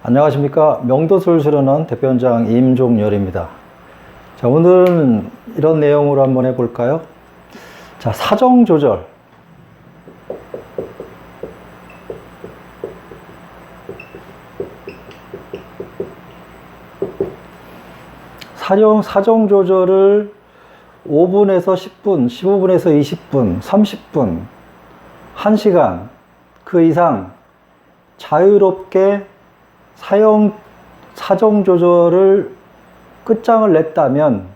안녕하십니까. 명도술 수련원 대표원장 임종열입니다. 자, 오늘은 이런 내용으로 한번 해볼까요? 자, 사정조절. 사정조절을 5분에서 10분, 15분에서 20분, 30분, 1시간, 그 이상 자유롭게 사정 조절을 끝장을 냈다면,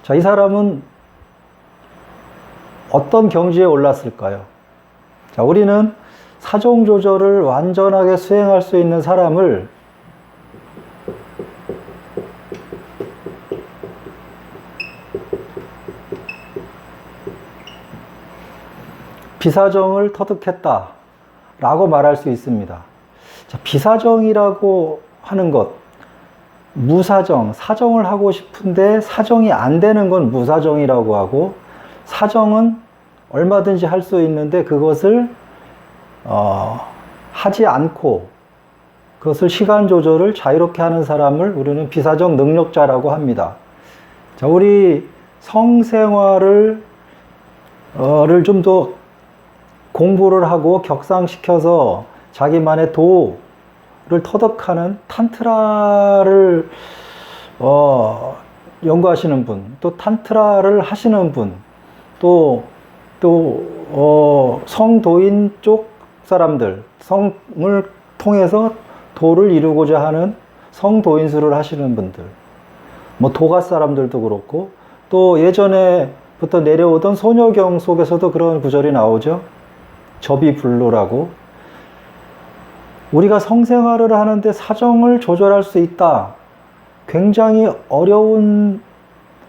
자, 이 사람은 어떤 경지에 올랐을까요? 자, 우리는 사정 조절을 완전하게 수행할 수 있는 사람을 비사정을 터득했다 라고 말할 수 있습니다. 자, 비사정이라고 하는 것, 무사정, 사정을 하고 싶은데 사정이 안 되는 건 무사정이라고 하고, 사정은 얼마든지 할 수 있는데 그것을 하지 않고 그것을 시간 조절을 자유롭게 하는 사람을 우리는 비사정 능력자라고 합니다. 자, 우리 성생활을 좀 더 공부를 하고 격상시켜서 자기만의 도를 터득하는 탄트라를 연구하시는 분, 또 탄트라를 하시는 분, 또 성도인 쪽 사람들, 성을 통해서 도를 이루고자 하는 성도인술을 하시는 분들, 뭐 도가 사람들도 그렇고, 또 예전에부터 내려오던 소녀경 속에서도 그런 구절이 나오죠. 접이불로라고. 우리가 성생활을 하는데 사정을 조절할 수 있다. 굉장히 어려운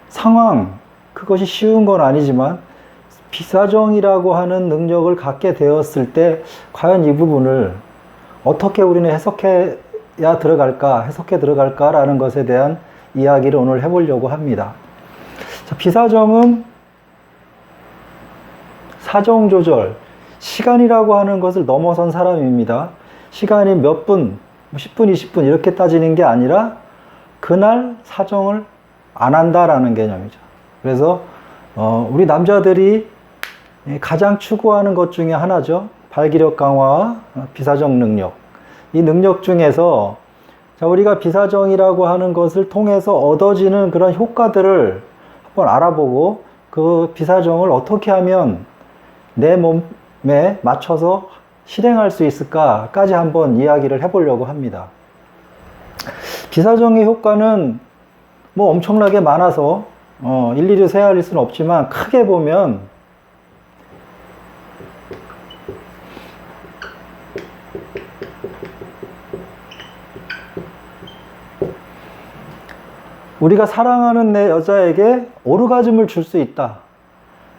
상황, 그것이 쉬운 건 아니지만 비사정이라고 하는 능력을 갖게 되었을 때 과연 이 부분을 어떻게 우리는 해석해 들어갈까라는 것에 대한 이야기를 오늘 해보려고 합니다. 자, 비사정은 사정 조절, 시간이라고 하는 것을 넘어선 사람입니다. 시간이 몇 분, 10분, 20분 이렇게 따지는 게 아니라 그날 사정을 안 한다라는 개념이죠. 그래서 우리 남자들이 가장 추구하는 것 중에 하나죠. 발기력 강화와 비사정 능력. 이 능력 중에서 자, 우리가 비사정이라고 하는 것을 통해서 얻어지는 그런 효과들을 한번 알아보고 그 비사정을 어떻게 하면 내 몸에 맞춰서 실행할 수 있을까까지 한번 이야기를 해보려고 합니다. 비사정의 효과는 뭐 엄청나게 많아서 일일이 세어릴 수는 없지만 크게 보면 우리가 사랑하는 내 여자에게 오르가즘을 줄 수 있다.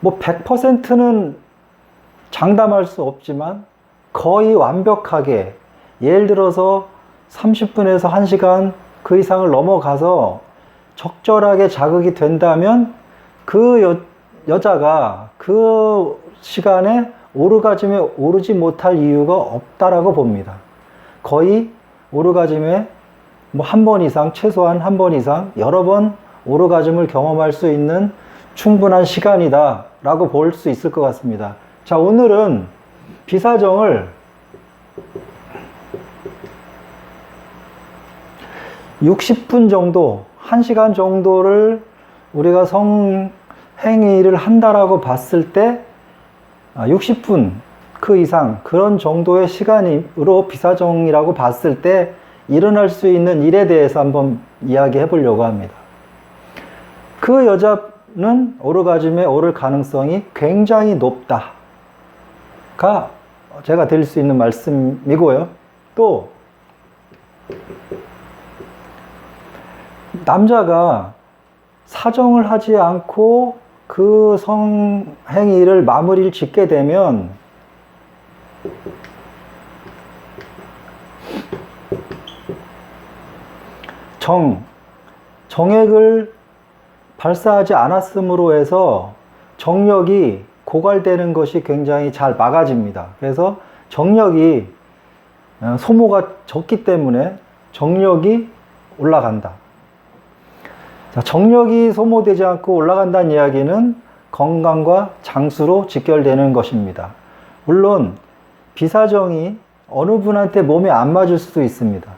뭐 100%는 장담할 수 없지만 거의 완벽하게, 예를 들어서 30분에서 1시간 그 이상을 넘어가서 적절하게 자극이 된다면 그 여자가 그 시간에 오르가즘에 오르지 못할 이유가 없다라고 봅니다. 거의 오르가즘에 뭐 한 번 이상, 최소한 한 번 이상 여러 번 오르가즘을 경험할 수 있는 충분한 시간이다 라고 볼 수 있을 것 같습니다. 자, 오늘은 비사정을 60분 정도, 1시간 정도를 우리가 성행위를 한다라고 봤을 때 60분 그 이상 그런 정도의 시간으로 비사정이라고 봤을 때 일어날 수 있는 일에 대해서 한번 이야기해 보려고 합니다. 그 여자는 오르가즘에 오를 가능성이 굉장히 높다가 제가 드릴 수 있는 말씀이고요. 또 남자가 사정을 하지 않고 그 성행위를 마무리를 짓게 되면 정액을 발사하지 않았으므로 해서 정력이 고갈되는 것이 굉장히 잘 막아집니다. 그래서 정력이 소모가 적기 때문에 정력이 올라간다. 자, 정력이 소모되지 않고 올라간다는 이야기는 건강과 장수로 직결되는 것입니다. 물론 비사정이 어느 분한테 몸에 안 맞을 수도 있습니다.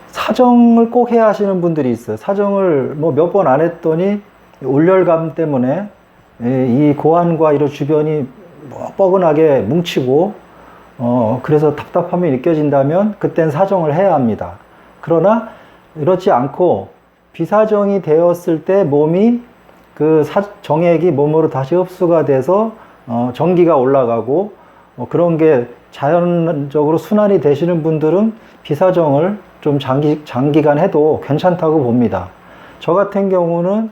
사정을 꼭 해야 하시는 분들이 있어요. 사정을 뭐 몇 번 안 했더니 올열감 때문에 이 고환과 이런 주변이 뻐근하게 뭉치고 그래서 답답함이 느껴진다면 그땐 사정을 해야 합니다. 그러나 이렇지 않고 비사정이 되었을 때 몸이 그 정액이 몸으로 다시 흡수가 돼서 전기가 올라가고 그런 게 자연적으로 순환이 되시는 분들은 비사정을 좀 장기간 해도 괜찮다고 봅니다. 저 같은 경우는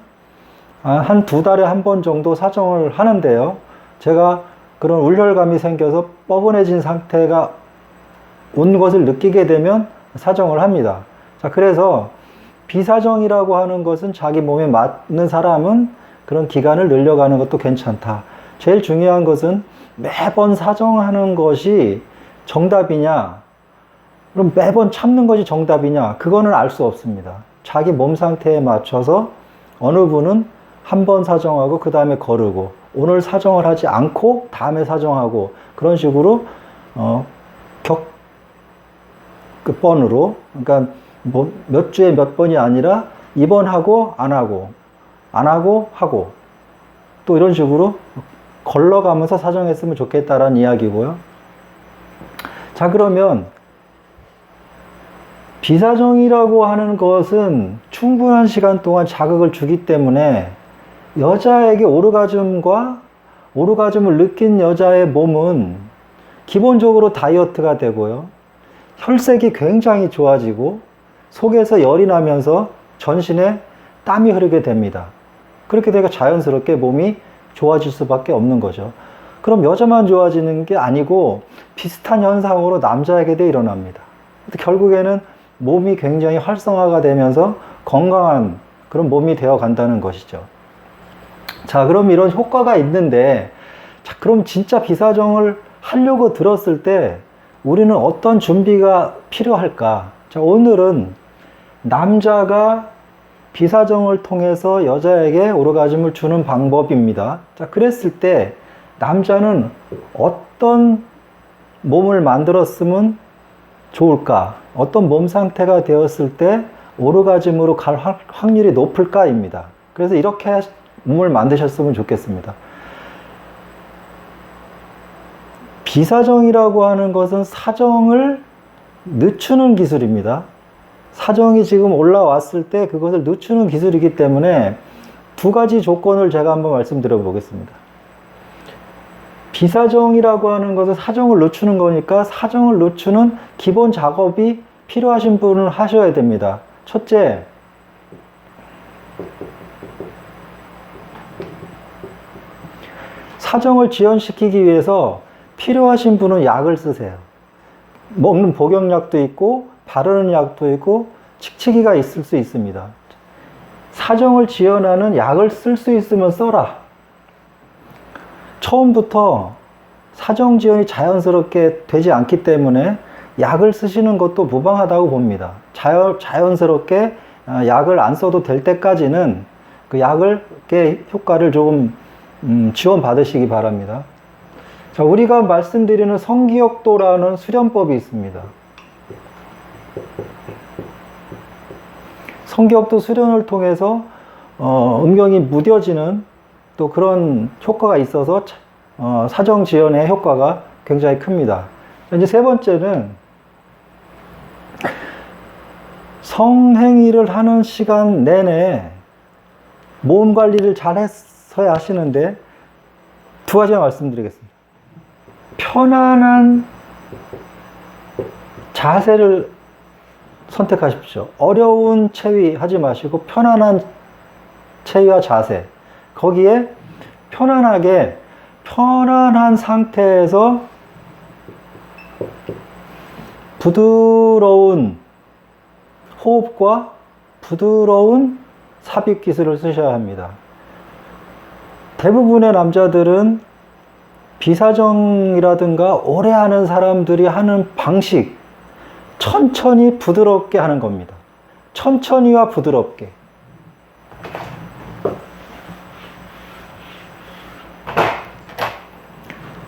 한 2달에 한 번 정도 사정을 하는데요. 제가 그런 울혈감이 생겨서 뻐근해진 상태가 온 것을 느끼게 되면 사정을 합니다. 자, 그래서 비사정이라고 하는 것은 자기 몸에 맞는 사람은 그런 기간을 늘려가는 것도 괜찮다. 제일 중요한 것은 매번 사정하는 것이 정답이냐, 그럼 매번 참는 것이 정답이냐, 그거는 알 수 없습니다. 자기 몸 상태에 맞춰서 어느 분은 한 번 사정하고 그 다음에 거르고, 오늘 사정을 하지 않고 다음에 사정하고, 그런 식으로 번으로, 그러니까 뭐 몇 주에 몇 번이 아니라 이번 하고 안 하고 안 하고 하고, 또 이런 식으로 걸러가면서 사정했으면 좋겠다라는 이야기고요. 자, 그러면 비사정이라고 하는 것은 충분한 시간 동안 자극을 주기 때문에 여자에게 오르가즘을 느낀 여자의 몸은 기본적으로 다이어트가 되고요. 혈색이 굉장히 좋아지고 속에서 열이 나면서 전신에 땀이 흐르게 됩니다. 그렇게 되니까 자연스럽게 몸이 좋아질 수밖에 없는 거죠. 그럼 여자만 좋아지는 게 아니고 비슷한 현상으로 남자에게도 일어납니다. 결국에는 몸이 굉장히 활성화가 되면서 건강한 그런 몸이 되어 간다는 것이죠. 자, 그럼 이런 효과가 있는데, 자, 그럼 진짜 비사정을 하려고 들었을 때 우리는 어떤 준비가 필요할까? 자, 오늘은 남자가 비사정을 통해서 여자에게 오르가즘을 주는 방법입니다. 자, 그랬을 때 남자는 어떤 몸을 만들었으면 좋을까? 어떤 몸 상태가 되었을 때 오르가즘으로 갈 확률이 높을까입니다. 그래서 이렇게 몸을 만드셨으면 좋겠습니다. 비사정이라고 하는 것은 사정을 늦추는 기술입니다. 사정이 지금 올라왔을 때 그것을 늦추는 기술이기 때문에 두 가지 조건을 제가 한번 말씀드려 보겠습니다. 비사정이라고 하는 것은 사정을 늦추는 거니까 사정을 늦추는 기본 작업이 필요하신 분은 하셔야 됩니다. 첫째, 사정을 지연시키기 위해서 필요하신 분은 약을 쓰세요. 먹는 복용약도 있고 바르는 약도 있고 칙칙이가 있을 수 있습니다. 사정을 지연하는 약을 쓸 수 있으면 써라. 처음부터 사정 지연이 자연스럽게 되지 않기 때문에 약을 쓰시는 것도 무방하다고 봅니다. 자연스럽게 약을 안 써도 될 때까지는 그 약의 효과를 조금 지원받으시기 바랍니다. 자, 우리가 말씀드리는 성기역도라는 수련법이 있습니다. 성기역도 수련을 통해서 음경이 무뎌지는 또 그런 효과가 있어서 사정 지연의 효과가 굉장히 큽니다. 이제 세 번째는 성행위를 하는 시간 내내 몸 관리를 잘 했어야 하시는데 두 가지만 말씀드리겠습니다. 편안한 자세를 선택하십시오. 어려운 체위 하지 마시고 편안한 체위와 자세, 거기에 편안한 상태에서 부드러운 호흡과 부드러운 삽입 기술을 쓰셔야 합니다. 대부분의 남자들은 비사정이라든가 오래 하는 사람들이 하는 방식, 천천히 부드럽게 하는 겁니다. 천천히와 부드럽게.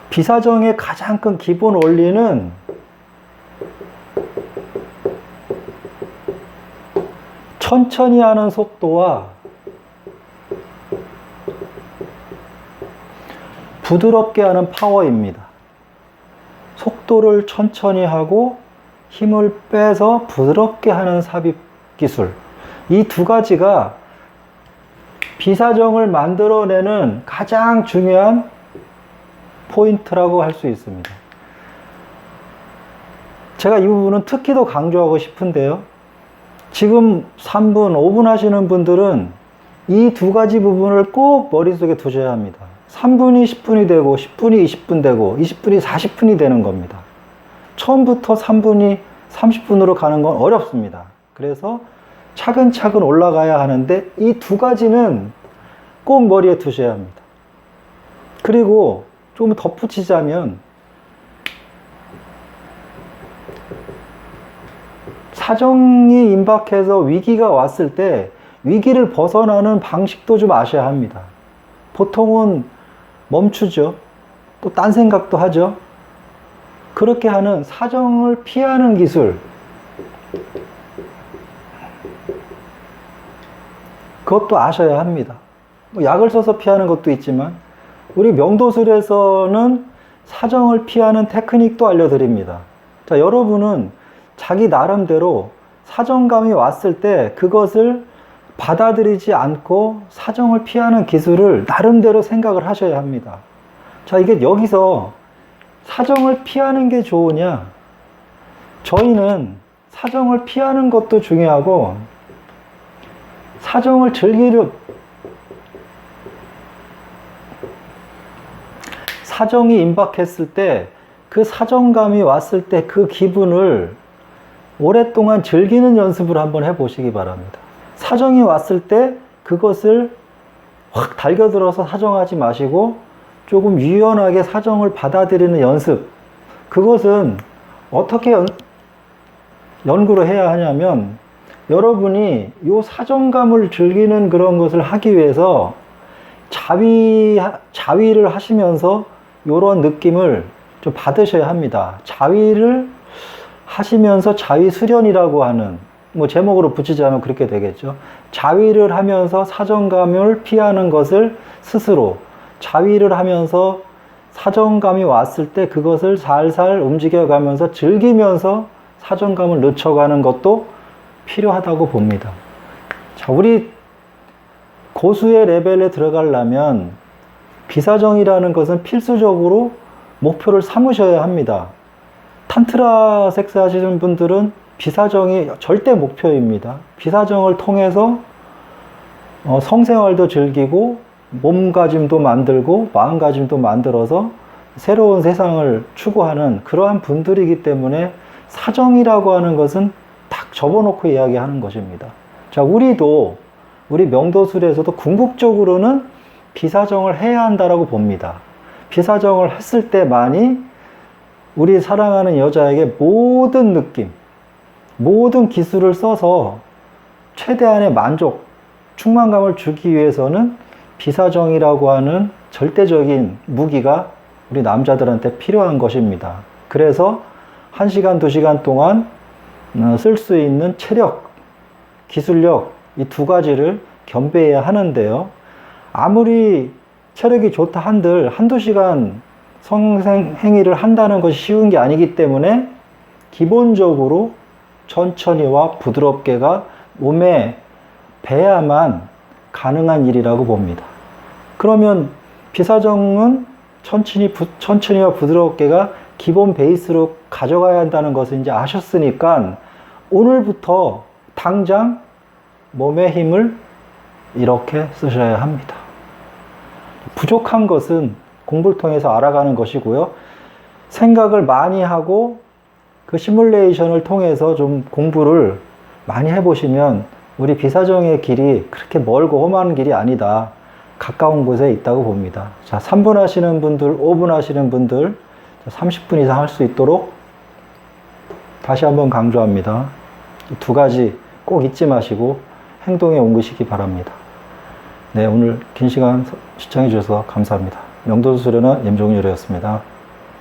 비사정의 가장 큰 기본 원리는 천천히 하는 속도와 부드럽게 하는 파워입니다. 속도를 천천히 하고 힘을 빼서 부드럽게 하는 삽입 기술. 이 두 가지가 비사정을 만들어내는 가장 중요한 포인트라고 할 수 있습니다. 제가 이 부분은 특히 더 강조하고 싶은데요. 지금 3분, 5분 하시는 분들은 이 두 가지 부분을 꼭 머릿속에 두셔야 합니다. 3분이 10분이 되고 10분이 20분 되고 20분이 40분이 되는 겁니다. 처음부터 3분이 30분으로 가는 건 어렵습니다. 그래서 차근차근 올라가야 하는데 이 두 가지는 꼭 머리에 두셔야 합니다. 그리고 조금 덧붙이자면 사정이 임박해서 위기가 왔을 때 위기를 벗어나는 방식도 좀 아셔야 합니다. 보통은 멈추죠. 또 딴 생각도 하죠. 그렇게 하는 사정을 피하는 기술, 그것도 아셔야 합니다. 뭐 약을 써서 피하는 것도 있지만 우리 명도술에서는 사정을 피하는 테크닉도 알려드립니다. 자, 여러분은 자기 나름대로 사정감이 왔을 때 그것을 받아들이지 않고 사정을 피하는 기술을 나름대로 생각을 하셔야 합니다. 자, 이게 여기서 사정을 피하는 게 좋으냐? 저희는 사정을 피하는 것도 중요하고 사정을 즐기려 사정이 임박했을 때 그 사정감이 왔을 때 그 기분을 오랫동안 즐기는 연습을 한번 해보시기 바랍니다. 사정이 왔을 때 그것을 확 달겨들어서 사정하지 마시고 조금 유연하게 사정을 받아들이는 연습. 그것은 어떻게 연구를 해야 하냐면 여러분이 이 사정감을 즐기는 그런 것을 하기 위해서 자위를 하시면서 이런 느낌을 좀 받으셔야 합니다. 자위를 하시면서 자위 수련이라고 하는, 뭐 제목으로 붙이자면 그렇게 되겠죠. 자위를 하면서 사정감을 피하는 것을 스스로, 자위를 하면서 사정감이 왔을 때 그것을 살살 움직여가면서 즐기면서 사정감을 늦춰가는 것도 필요하다고 봅니다. 자, 우리 고수의 레벨에 들어가려면 비사정이라는 것은 필수적으로 목표를 삼으셔야 합니다. 탄트라 섹스 하시는 분들은 비사정이 절대 목표입니다. 비사정을 통해서 성생활도 즐기고 몸가짐도 만들고 마음가짐도 만들어서 새로운 세상을 추구하는 그러한 분들이기 때문에 사정이라고 하는 것은 딱 접어놓고 이야기하는 것입니다. 자, 우리도 우리 명도술에서도 궁극적으로는 비사정을 해야 한다라고 봅니다. 비사정을 했을 때만이 우리 사랑하는 여자에게 모든 느낌, 모든 기술을 써서 최대한의 만족, 충만감을 주기 위해서는 비사정이라고 하는 절대적인 무기가 우리 남자들한테 필요한 것입니다. 그래서 1시간, 2시간 동안 쓸 수 있는 체력, 기술력, 이 두 가지를 겸비해야 하는데요. 아무리 체력이 좋다 한들 한두 시간 성행위를 한다는 것이 쉬운 게 아니기 때문에 기본적으로 천천히와 부드럽게가 몸에 배야만 가능한 일이라고 봅니다. 그러면 비사정은 천천히와 부드럽게가 기본 베이스로 가져가야 한다는 것을 이제 아셨으니까 오늘부터 당장 몸의 힘을 이렇게 쓰셔야 합니다. 부족한 것은 공부를 통해서 알아가는 것이고요. 생각을 많이 하고 그 시뮬레이션을 통해서 좀 공부를 많이 해보시면 우리 비사정의 길이 그렇게 멀고 험한 길이 아니다. 가까운 곳에 있다고 봅니다. 자, 3분 하시는 분들, 5분 하시는 분들, 30분 이상 할 수 있도록 다시 한번 강조합니다. 이 두 가지 꼭 잊지 마시고 행동에 옮기시기 바랍니다. 네, 오늘 긴 시간 시청해 주셔서 감사합니다. 명도수 수련원 임종유였습니다.